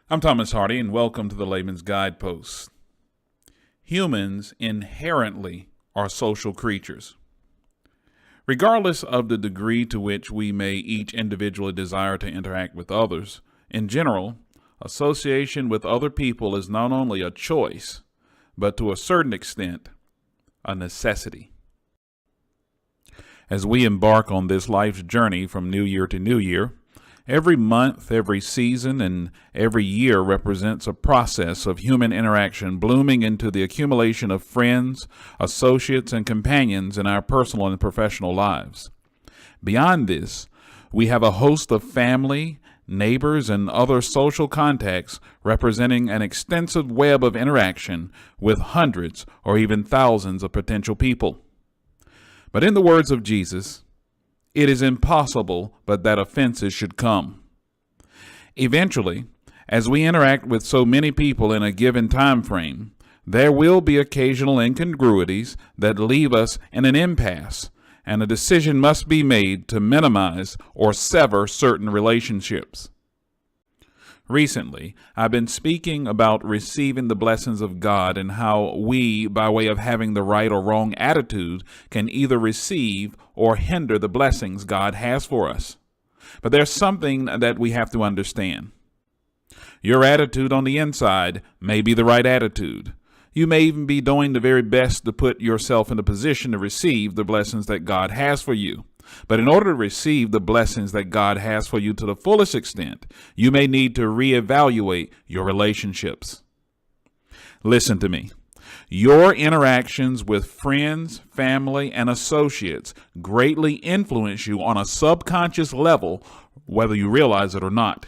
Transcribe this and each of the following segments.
I'm Thomas Hardy, and welcome to the Layman's Guidepost. Humans inherently are social creatures. Regardless of the degree to which we may each individually desire to interact with others, in general, association with other people is not only a choice, but to a certain extent, a necessity. As we embark on this life's journey from new year to new year, every month, every season, and every year represents a process of human interaction blooming into the accumulation of friends, associates, and companions in our personal and professional lives. Beyond this, we have a host of family, neighbors, and other social contacts representing an extensive web of interaction with hundreds or even thousands of potential people. But in the words of Jesus, it is impossible but that offenses should come. Eventually, as we interact with so many people in a given time frame, there will be occasional incongruities that leave us in an impasse, and a decision must be made to minimize or sever certain relationships. Recently, I've been speaking about receiving the blessings of God and how we, by way of having the right or wrong attitude, can either receive or hinder the blessings God has for us. But there's something that we have to understand. Your attitude on the inside may be the right attitude. You may even be doing the very best to put yourself in a position to receive the blessings that God has for you. But in order to receive the blessings that God has for you to the fullest extent, you may need to reevaluate your relationships. Listen to me. Your interactions with friends, family, and associates greatly influence you on a subconscious level, whether you realize it or not.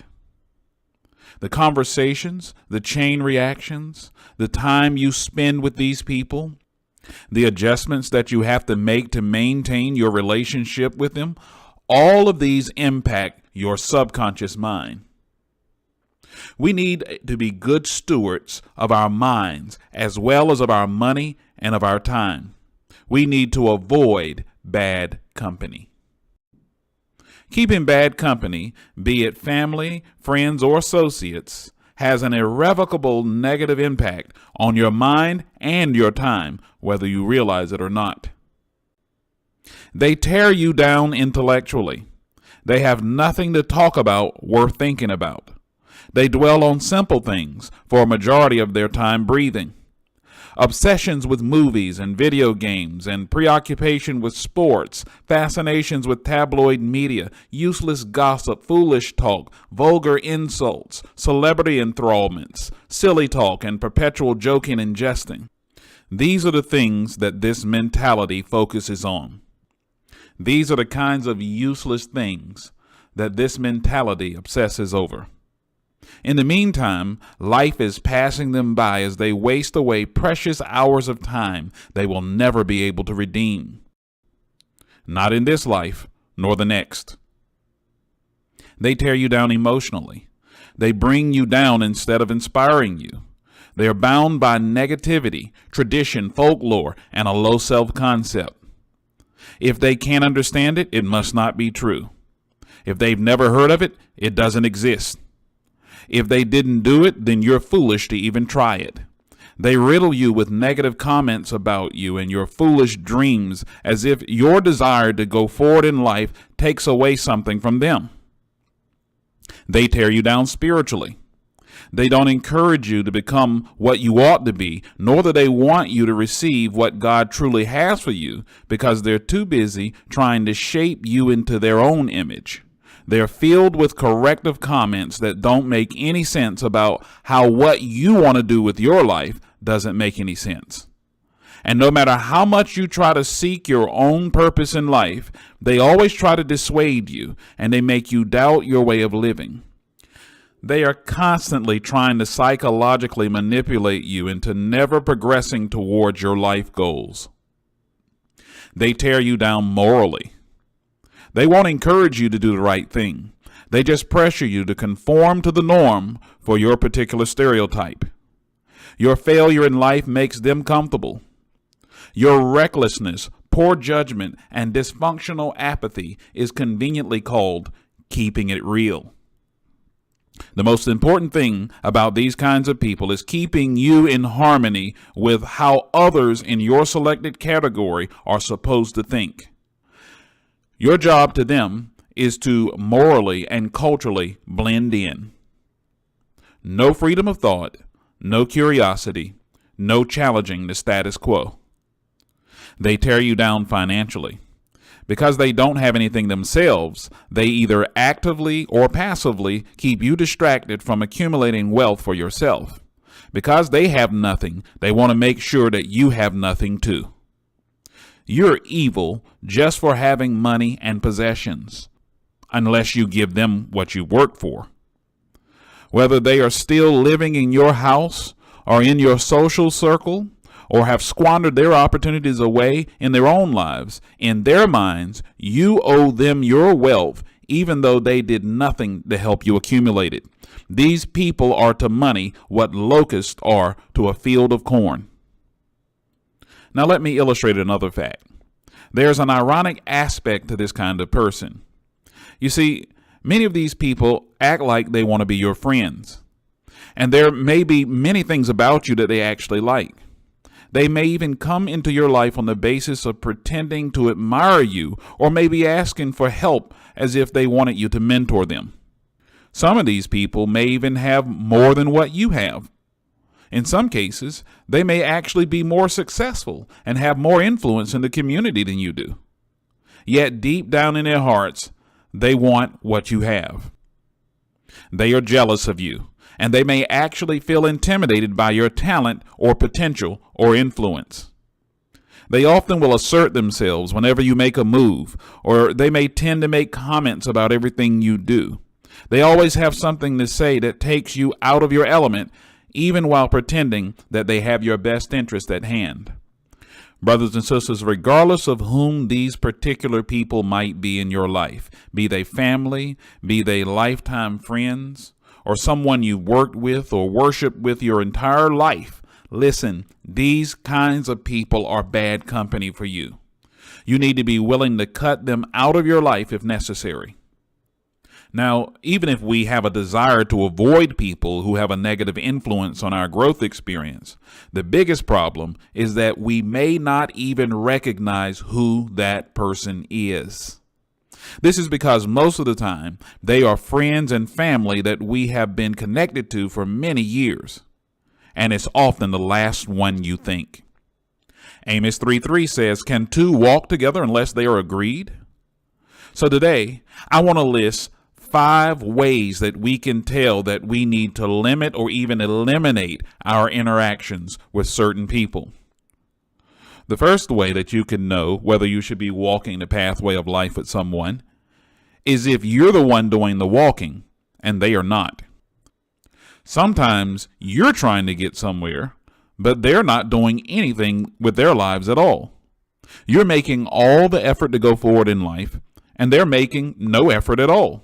The conversations, the chain reactions, the time you spend with these people, the adjustments that you have to make to maintain your relationship with them, all of these impact your subconscious mind. We need to be good stewards of our minds as well as of our money and of our time. We need to avoid bad company. Keeping bad company, be it family, friends, or associates, has an irrevocable negative impact on your mind and your time, whether you realize it or not. They tear you down intellectually. They have nothing to talk about worth thinking about. They dwell on simple things for a majority of their time breathing. Obsessions with movies and video games and preoccupation with sports, fascinations with tabloid media, useless gossip, foolish talk, vulgar insults, celebrity enthrallments, silly talk, and perpetual joking and jesting. These are the things that this mentality focuses on. These are the kinds of useless things that this mentality obsesses over. In the meantime, life is passing them by as they waste away precious hours of time they will never be able to redeem. Not in this life, nor the next. They tear you down emotionally. They bring you down instead of inspiring you. They are bound by negativity, tradition, folklore, and a low self-concept. If they can't understand it, it must not be true. If they've never heard of it, it doesn't exist. If they didn't do it, then you're foolish to even try it. They riddle you with negative comments about you and your foolish dreams as if your desire to go forward in life takes away something from them. They tear you down spiritually. They don't encourage you to become what you ought to be, nor do they want you to receive what God truly has for you, because they're too busy trying to shape you into their own image. They're filled with corrective comments that don't make any sense about how what you want to do with your life doesn't make any sense. And no matter how much you try to seek your own purpose in life, they always try to dissuade you, and they make you doubt your way of living. They are constantly trying to psychologically manipulate you into never progressing towards your life goals. They tear you down morally. They won't encourage you to do the right thing. They just pressure you to conform to the norm for your particular stereotype. Your failure in life makes them comfortable. Your recklessness, poor judgment, and dysfunctional apathy is conveniently called keeping it real. The most important thing about these kinds of people is keeping you in harmony with how others in your selected category are supposed to think. Your job to them is to morally and culturally blend in. No freedom of thought, no curiosity, no challenging the status quo. They tear you down financially. Because they don't have anything themselves, they either actively or passively keep you distracted from accumulating wealth for yourself. Because they have nothing, they want to make sure that you have nothing too. You're evil just for having money and possessions, unless you give them what you worked for. Whether they are still living in your house or in your social circle, or have squandered their opportunities away in their own lives, in their minds, you owe them your wealth, even though they did nothing to help you accumulate it. These people are to money what locusts are to a field of corn. Now let me illustrate another fact. There's an ironic aspect to this kind of person. You see, many of these people act like they want to be your friends. And there may be many things about you that they actually like. They may even come into your life on the basis of pretending to admire you, or maybe asking for help as if they wanted you to mentor them. Some of these people may even have more than what you have. In some cases, they may actually be more successful and have more influence in the community than you do. Yet deep down in their hearts, they want what you have. They are jealous of you, and they may actually feel intimidated by your talent or potential or influence. They often will assert themselves whenever you make a move, or they may tend to make comments about everything you do. They always have something to say that takes you out of your element, even while pretending that they have your best interest at hand. Brothers and sisters, regardless of whom these particular people might be in your life, be they family, be they lifetime friends, or someone you've worked with or worshiped with your entire life, listen, these kinds of people are bad company for you. You need to be willing to cut them out of your life if necessary. Now, even if we have a desire to avoid people who have a negative influence on our growth experience, the biggest problem is that we may not even recognize who that person is. This is because most of the time they are friends and family that we have been connected to for many years, and it's often the last one you think. Amos 3:3 says, "Can two walk together unless they are agreed?" So today, I want to list 5 ways that we can tell that we need to limit or even eliminate our interactions with certain people. The first way that you can know whether you should be walking the pathway of life with someone is if you're the one doing the walking and they are not. Sometimes you're trying to get somewhere, but they're not doing anything with their lives at all. You're making all the effort to go forward in life, and they're making no effort at all.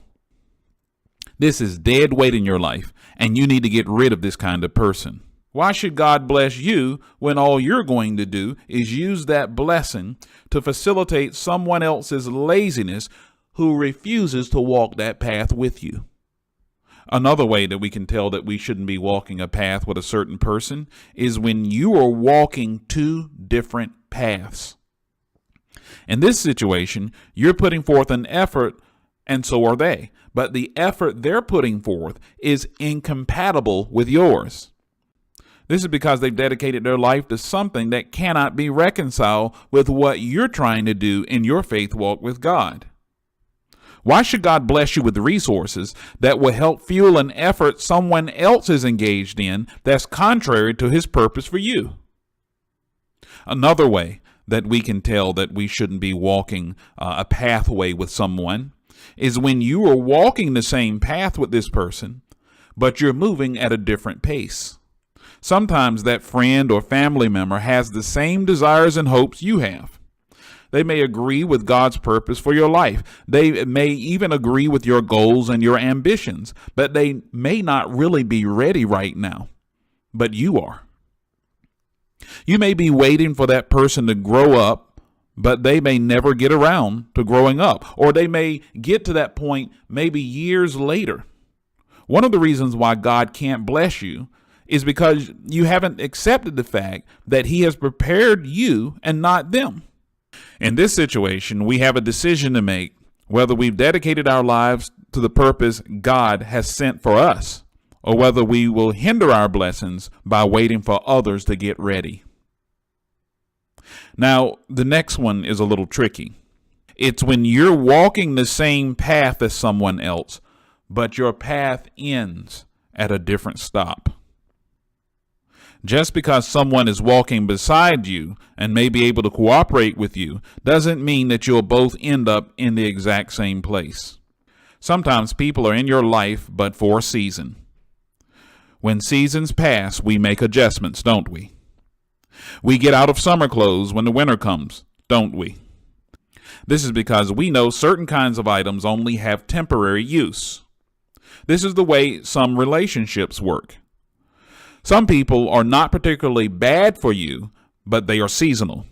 This is dead weight in your life, and you need to get rid of this kind of person. Why should God bless you when all you're going to do is use that blessing to facilitate someone else's laziness who refuses to walk that path with you? Another way that we can tell that we shouldn't be walking a path with a certain person is when you are walking 2 different paths. In this situation, you're putting forth an effort, and so are they. But the effort they're putting forth is incompatible with yours. This is because they've dedicated their life to something that cannot be reconciled with what you're trying to do in your faith walk with God. Why should God bless you with resources that will help fuel an effort someone else is engaged in that's contrary to his purpose for you? Another way that we can tell that we shouldn't be walking a pathway with someone is when you are walking the same path with this person, but you're moving at a different pace. Sometimes that friend or family member has the same desires and hopes you have. They may agree with God's purpose for your life. They may even agree with your goals and your ambitions, but they may not really be ready right now. But you are. You may be waiting for that person to grow up, but they may never get around to growing up, or they may get to that point maybe years later. One of the reasons why God can't bless you is because you haven't accepted the fact that he has prepared you and not them. In this situation, we have a decision to make whether we've dedicated our lives to the purpose God has sent for us, or whether we will hinder our blessings by waiting for others to get ready. Now, the next one is a little tricky. It's when you're walking the same path as someone else, but your path ends at a different stop. Just because someone is walking beside you and may be able to cooperate with you doesn't mean that you'll both end up in the exact same place. Sometimes people are in your life but for a season. When seasons pass, we make adjustments, don't we? We get out of summer clothes when the winter comes, don't we? This is because we know certain kinds of items only have temporary use. This is the way some relationships work. Some people are not particularly bad for you, but they are seasonal.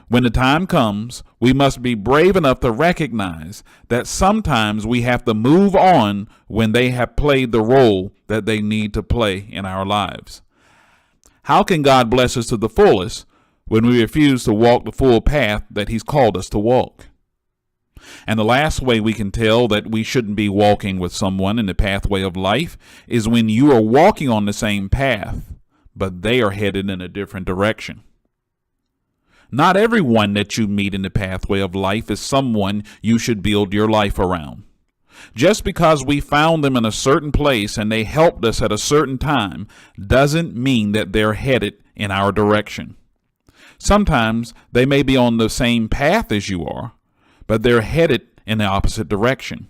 When the time comes, we must be brave enough to recognize that sometimes we have to move on when they have played the role that they need to play in our lives. How can God bless us to the fullest when we refuse to walk the full path that he's called us to walk? And the last way we can tell that we shouldn't be walking with someone in the pathway of life is when you are walking on the same path, but they are headed in a different direction. Not everyone that you meet in the pathway of life is someone you should build your life around. Just because we found them in a certain place and they helped us at a certain time doesn't mean that they're headed in our direction. Sometimes they may be on the same path as you are, but they're headed in the opposite direction.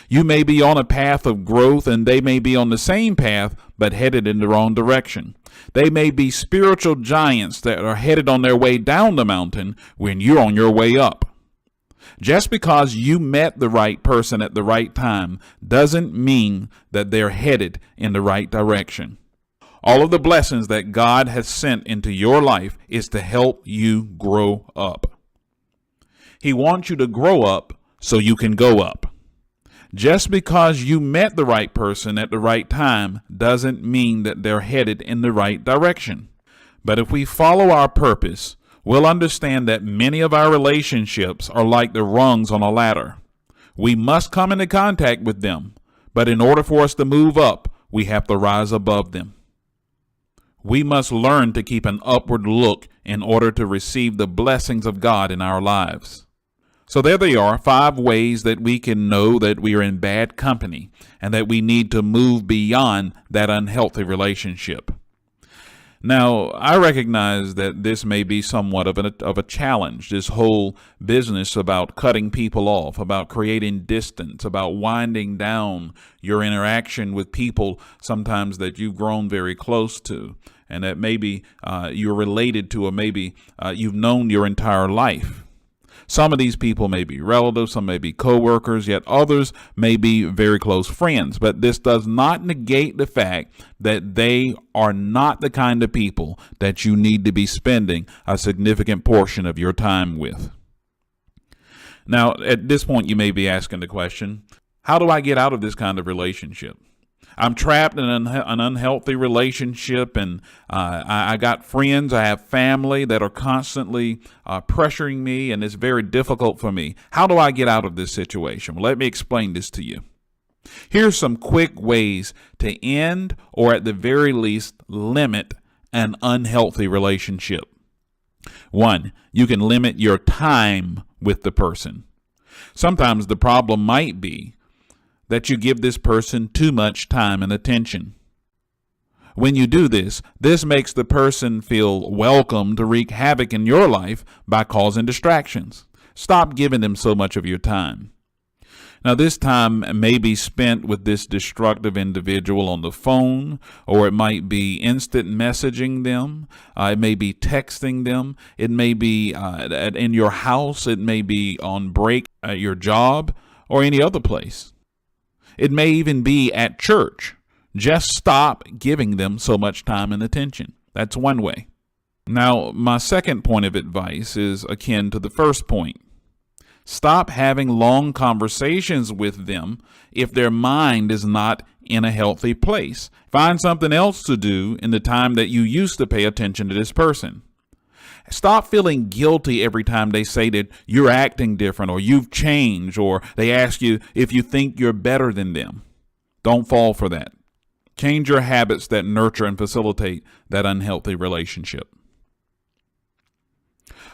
You may be on a path of growth and they may be on the same path, but headed in the wrong direction. They may be spiritual giants that are headed on their way down the mountain when you're on your way up. Just because you met the right person at the right time doesn't mean that they're headed in the right direction. All of the blessings that God has sent into your life is to help you grow up. He wants you to grow up so you can go up. Just because you met the right person at the right time doesn't mean that they're headed in the right direction. But if we follow our purpose, we'll understand that many of our relationships are like the rungs on a ladder. We must come into contact with them, but in order for us to move up, we have to rise above them. We must learn to keep an upward look in order to receive the blessings of God in our lives. So there they are, 5 ways that we can know that we are in bad company and that we need to move beyond that unhealthy relationship. Now, I recognize that this may be somewhat of a challenge, this whole business about cutting people off, about creating distance, about winding down your interaction with people sometimes that you've grown very close to and that maybe you're related to or maybe you've known your entire life. Some of these people may be relatives, some may be coworkers, yet others may be very close friends. But this does not negate the fact that they are not the kind of people that you need to be spending a significant portion of your time with. Now, at this point, you may be asking the question, how do I get out of this kind of relationship? I'm trapped in an unhealthy relationship, and I got friends, I have family that are constantly pressuring me, and it's very difficult for me. How do I get out of this situation? Well, let me explain this to you. Here's some quick ways to end or at the very least limit an unhealthy relationship. 1, you can limit your time with the person. Sometimes the problem might be that you give this person too much time and attention. When you do this, this makes the person feel welcome to wreak havoc in your life by causing distractions. Stop giving them so much of your time. Now, this time may be spent with this destructive individual on the phone, or it might be instant messaging them. It may be texting them. It may be in your house. It may be on break at your job or any other place. It may even be at church. Just stop giving them so much time and attention. That's one way. Now, my second point of advice is akin to the first point. Stop having long conversations with them if their mind is not in a healthy place. Find something else to do in the time that you used to pay attention to this person. Stop feeling guilty every time they say that you're acting different or you've changed, or they ask you if you think you're better than them. Don't fall for that. Change your habits that nurture and facilitate that unhealthy relationship.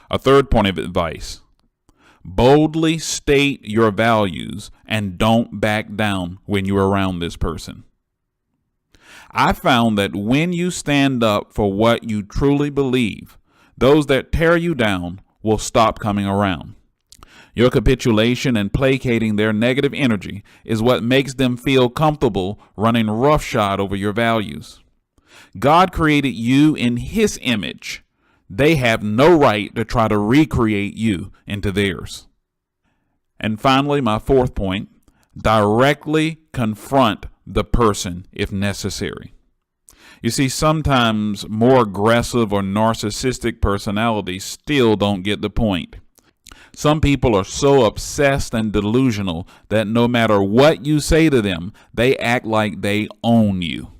A third point of advice: boldly state your values and don't back down when you're around this person. I found that when you stand up for what you truly believe, those that tear you down will stop coming around. Your capitulation and placating their negative energy is what makes them feel comfortable running roughshod over your values. God created you in His image. They have no right to try to recreate you into theirs. And finally, my fourth point: directly confront the person if necessary. You see, sometimes more aggressive or narcissistic personalities still don't get the point. Some people are so obsessed and delusional that no matter what you say to them, they act like they own you.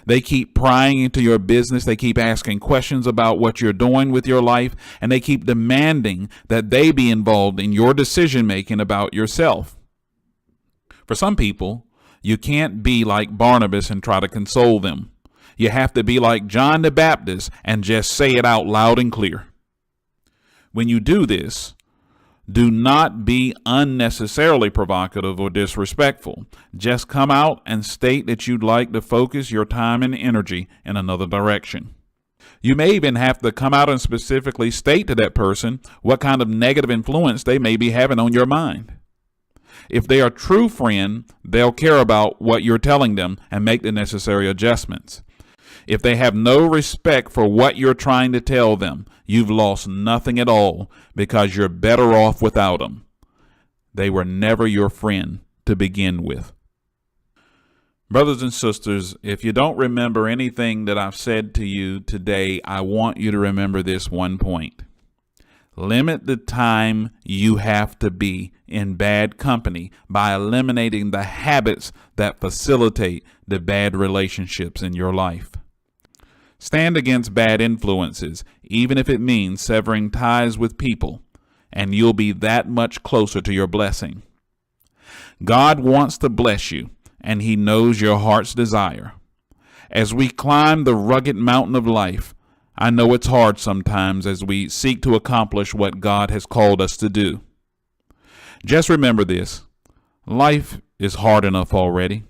They keep prying into your business. They keep asking questions about what you're doing with your life, and they keep demanding that they be involved in your decision making about yourself. For some people, you can't be like Barnabas and try to console them. You have to be like John the Baptist and just say it out loud and clear. When you do this, do not be unnecessarily provocative or disrespectful. Just come out and state that you'd like to focus your time and energy in another direction. You may even have to come out and specifically state to that person what kind of negative influence they may be having on your mind. If they are a true friend, they'll care about what you're telling them and make the necessary adjustments. If they have no respect for what you're trying to tell them, you've lost nothing at all because you're better off without them. They were never your friend to begin with. Brothers and sisters, if you don't remember anything that I've said to you today, I want you to remember this one point. Limit the time you have to be in bad company by eliminating the habits that facilitate the bad relationships in your life. Stand against bad influences, even if it means severing ties with people, and you'll be that much closer to your blessing. God wants to bless you, and He knows your heart's desire. As we climb the rugged mountain of life, I know it's hard sometimes as we seek to accomplish what God has called us to do. Just remember this: life is hard enough already.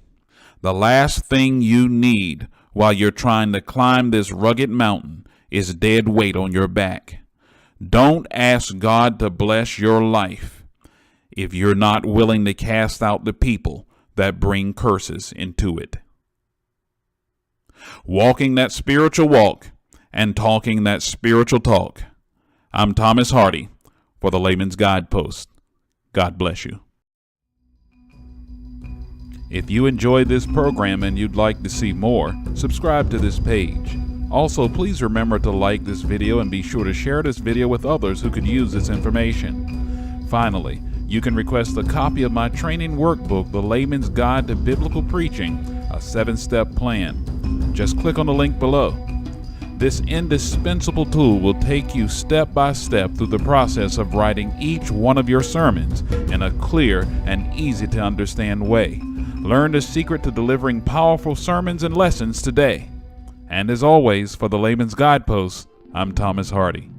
The last thing you need while you're trying to climb this rugged mountain is dead weight on your back. Don't ask God to bless your life if you're not willing to cast out the people that bring curses into it. Walking that spiritual walk and talking that spiritual talk. I'm Thomas Hardy for the Layman's Guidepost. God bless you. If you enjoyed this program and you'd like to see more, subscribe to this page. Also, please remember to like this video and be sure to share this video with others who could use this information. Finally, you can request a copy of my training workbook, The Layman's Guide to Biblical Preaching, a 7-step plan. Just click on the link below. This indispensable tool will take you step by step through the process of writing each one of your sermons in a clear and easy to understand way. Learn the secret to delivering powerful sermons and lessons today. And as always, for the Layman's Guidepost, I'm Thomas Hardy.